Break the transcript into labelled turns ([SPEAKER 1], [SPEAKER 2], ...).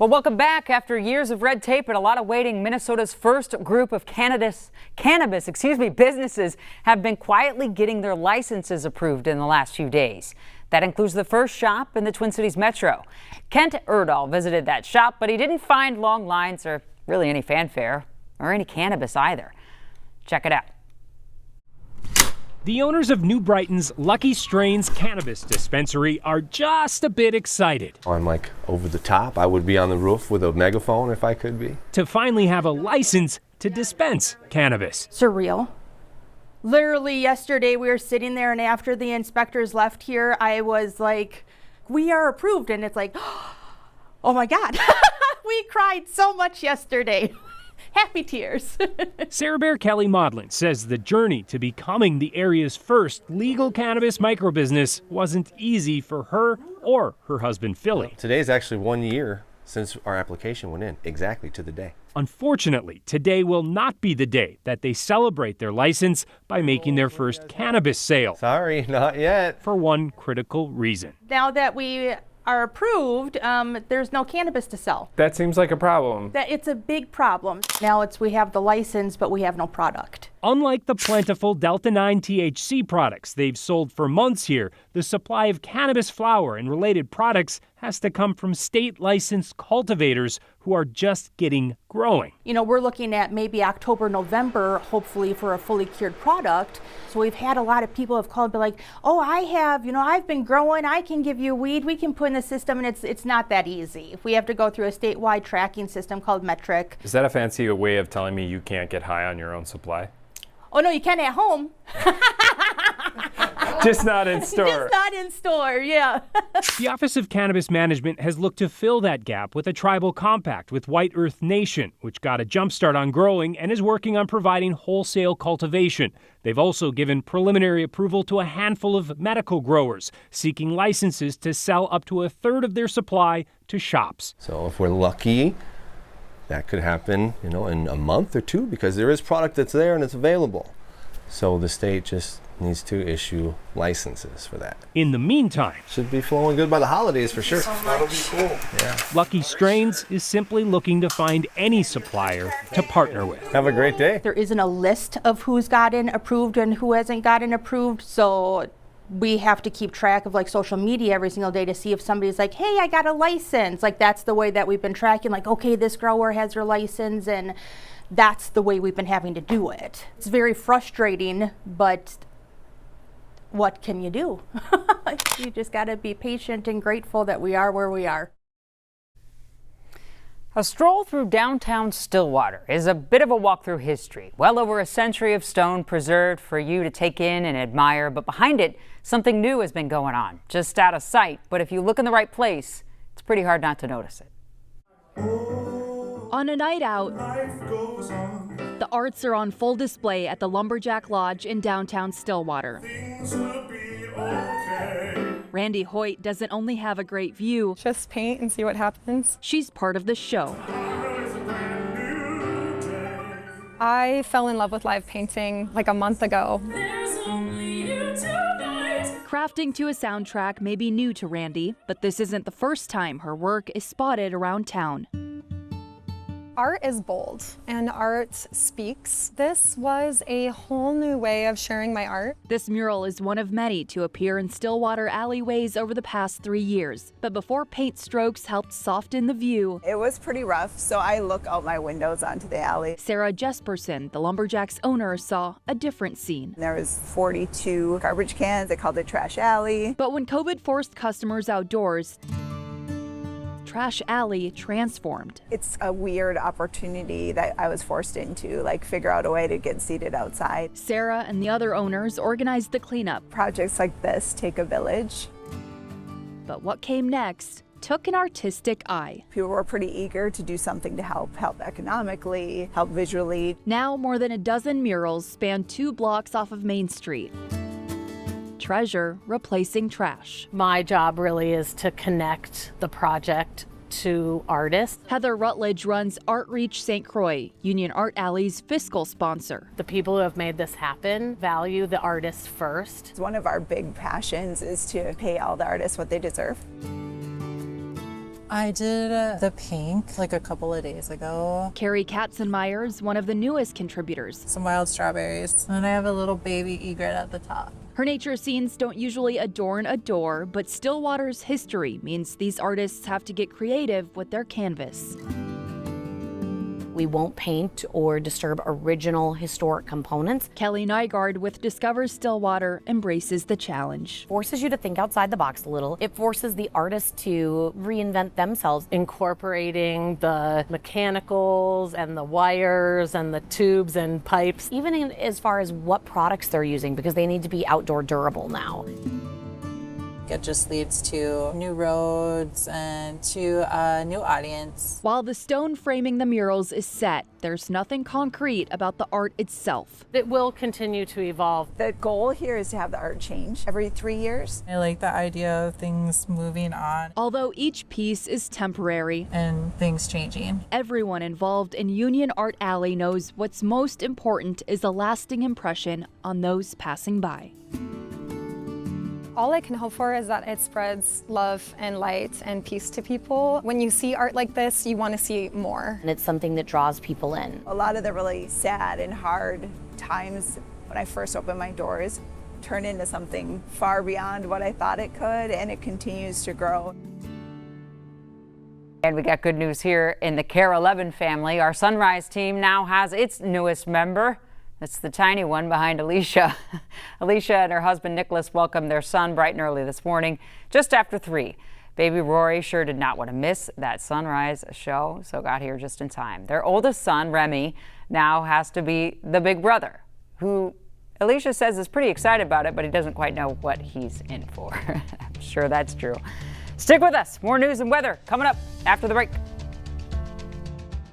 [SPEAKER 1] Well, welcome back. After years of red tape and a lot of waiting, Minnesota's first group of cannabis businesses have been quietly getting their licenses approved in the last few days. That includes the first shop in the Twin Cities Metro. Kent Erdahl visited that shop, but he didn't find long lines or really any fanfare or any cannabis either. Check it out.
[SPEAKER 2] The owners of New Brighton's Lucky Strains Cannabis Dispensary are just a bit excited.
[SPEAKER 3] I'm like over the top. I would be on the roof with a megaphone if I could be.
[SPEAKER 2] To finally have a license to dispense cannabis.
[SPEAKER 4] Surreal. Literally yesterday we were sitting there, and after the inspectors left here, I was like, we are approved. And it's like, oh my God. We cried so much yesterday. Happy tears.
[SPEAKER 2] Sarah Bear Kelly Maudlin says the journey to becoming the area's first legal cannabis microbusiness wasn't easy for her or her husband, Philly.
[SPEAKER 3] Today's actually 1 year since our application went in, exactly to the day.
[SPEAKER 2] Unfortunately, today will not be the day that they celebrate their license by making their first cannabis sale.
[SPEAKER 3] Sorry, not yet.
[SPEAKER 2] For one critical reason.
[SPEAKER 4] Now that we are approved, there's no cannabis to sell.
[SPEAKER 5] That seems like a problem.
[SPEAKER 4] That it's a big problem. Now we have the license, but we have no product.
[SPEAKER 2] Unlike the plentiful Delta 9 THC products they've sold for months here, the supply of cannabis flower and related products has to come from state-licensed cultivators who are just getting growing.
[SPEAKER 4] You know, we're looking at maybe October, November, hopefully for a fully cured product. So we've had a lot of people have called and be like, oh, I've been growing, I can give you weed, we can put in the system, and it's not that easy. We have to go through a statewide tracking system called Metric.
[SPEAKER 5] Is that a fancy way of telling me you can't get high on your own supply?
[SPEAKER 4] Oh no, you can at home.
[SPEAKER 5] Just not in store.
[SPEAKER 4] Just not in store, yeah.
[SPEAKER 2] The Office of Cannabis Management has looked to fill that gap with a tribal compact with White Earth Nation, which got a jump start on growing and is working on providing wholesale cultivation. They've also given preliminary approval to a handful of medical growers, seeking licenses to sell up to a third of their supply to shops.
[SPEAKER 3] So if we're lucky, that could happen, in a month or two, because there is product that's there and it's available. So the state just needs to issue licenses for that.
[SPEAKER 2] In the meantime,
[SPEAKER 3] should be flowing good by the holidays for sure. That'll be cool. Yeah.
[SPEAKER 2] Lucky Strains is simply looking to find any supplier to partner with.
[SPEAKER 3] Have a great day.
[SPEAKER 4] There isn't a list of who's gotten approved and who hasn't gotten approved, so we have to keep track of social media every single day to see if somebody's like, hey, I got a license. That's the way that we've been tracking, okay, this grower has their license, and that's the way we've been having to do it. It's very frustrating, but what can you do? You just got to be patient and grateful that we are where we are.
[SPEAKER 1] A stroll through downtown Stillwater is a bit of a walk through history. Well over a century of stone preserved for you to take in and admire, but behind it, something new has been going on, just out of sight. But if you look in the right place, it's pretty hard not to notice it.
[SPEAKER 6] On a night out, the arts are on full display at the Lumberjack Lodge in downtown Stillwater. Randy Hoyt doesn't only have a great view.
[SPEAKER 7] Just paint and see what happens.
[SPEAKER 6] She's part of the show.
[SPEAKER 7] I fell in love with live painting a month ago.
[SPEAKER 6] Crafting to a soundtrack may be new to Randy, but this isn't the first time her work is spotted around town.
[SPEAKER 7] Art is bold, and art speaks. This was a whole new way of sharing my art.
[SPEAKER 6] This mural is one of many to appear in Stillwater alleyways over the past 3 years. But before paint strokes helped soften the view,
[SPEAKER 8] it was pretty rough, so I look out my windows onto the alley.
[SPEAKER 6] Sarah Jesperson, the Lumberjacks owner, saw a different scene.
[SPEAKER 8] There was 42 garbage cans. They called it Trash Alley.
[SPEAKER 6] But when COVID forced customers outdoors, Trash Alley transformed.
[SPEAKER 8] It's a weird opportunity that I was forced into, figure out a way to get seated outside.
[SPEAKER 6] Sarah and the other owners organized the cleanup.
[SPEAKER 8] Projects like this take a village.
[SPEAKER 6] But what came next took an artistic eye.
[SPEAKER 8] People were pretty eager to do something to help economically, help visually.
[SPEAKER 6] Now more than a dozen murals span 2 blocks off of Main Street. Treasure replacing trash.
[SPEAKER 9] My job really is to connect the project to artists.
[SPEAKER 6] Heather Rutledge runs Art Reach St. Croix, Union Art Alley's fiscal sponsor.
[SPEAKER 9] The people who have made this happen value the artists first.
[SPEAKER 8] One of our big passions is to pay all the artists what they deserve.
[SPEAKER 10] I did the pink like a couple of days ago.
[SPEAKER 6] Carrie Katzenmeyer's one of the newest contributors.
[SPEAKER 10] Some wild strawberries. And I have a little baby egret at the top.
[SPEAKER 6] Her nature scenes don't usually adorn a door, but Stillwater's history means these artists have to get creative with their canvas.
[SPEAKER 11] We won't paint or disturb original historic components.
[SPEAKER 6] Kelly Nygaard with Discover Stillwater embraces the challenge.
[SPEAKER 11] Forces you to think outside the box a little. It forces the artist to reinvent themselves.
[SPEAKER 9] Incorporating the mechanicals and the wires and the tubes and pipes.
[SPEAKER 11] Even as far as what products they're using, because they need to be outdoor durable now.
[SPEAKER 10] It just leads to new roads and to a new audience.
[SPEAKER 6] While the stone framing the murals is set, there's nothing concrete about the art itself.
[SPEAKER 9] It will continue to evolve.
[SPEAKER 8] The goal here is to have the art change every 3 years.
[SPEAKER 10] I like the idea of things moving on.
[SPEAKER 6] Although each piece is temporary
[SPEAKER 10] And things changing.
[SPEAKER 6] everyone involved in Union Art Alley knows what's most important is a lasting impression on those passing by.
[SPEAKER 7] All I can hope for is that it spreads love and light and peace to people. When you see art like this, you want to see more.
[SPEAKER 11] And it's something that draws people in.
[SPEAKER 8] A lot of the really sad and hard times when I first opened my doors turned into something far beyond what I thought it could, and it continues to grow.
[SPEAKER 1] And we got good news here in the Care 11 family. Our Sunrise team now has its newest member. It's the tiny one behind Alicia. Alicia and her husband Nicholas welcomed their son bright and early this morning, just after 3. Baby Rory sure did not want to miss that Sunrise show, so got here just in time. Their oldest son, Remy, now has to be the big brother, who Alicia says is pretty excited about it, but he doesn't quite know what he's in for. I'm sure that's true. Stick with us. More news and weather coming up after the break.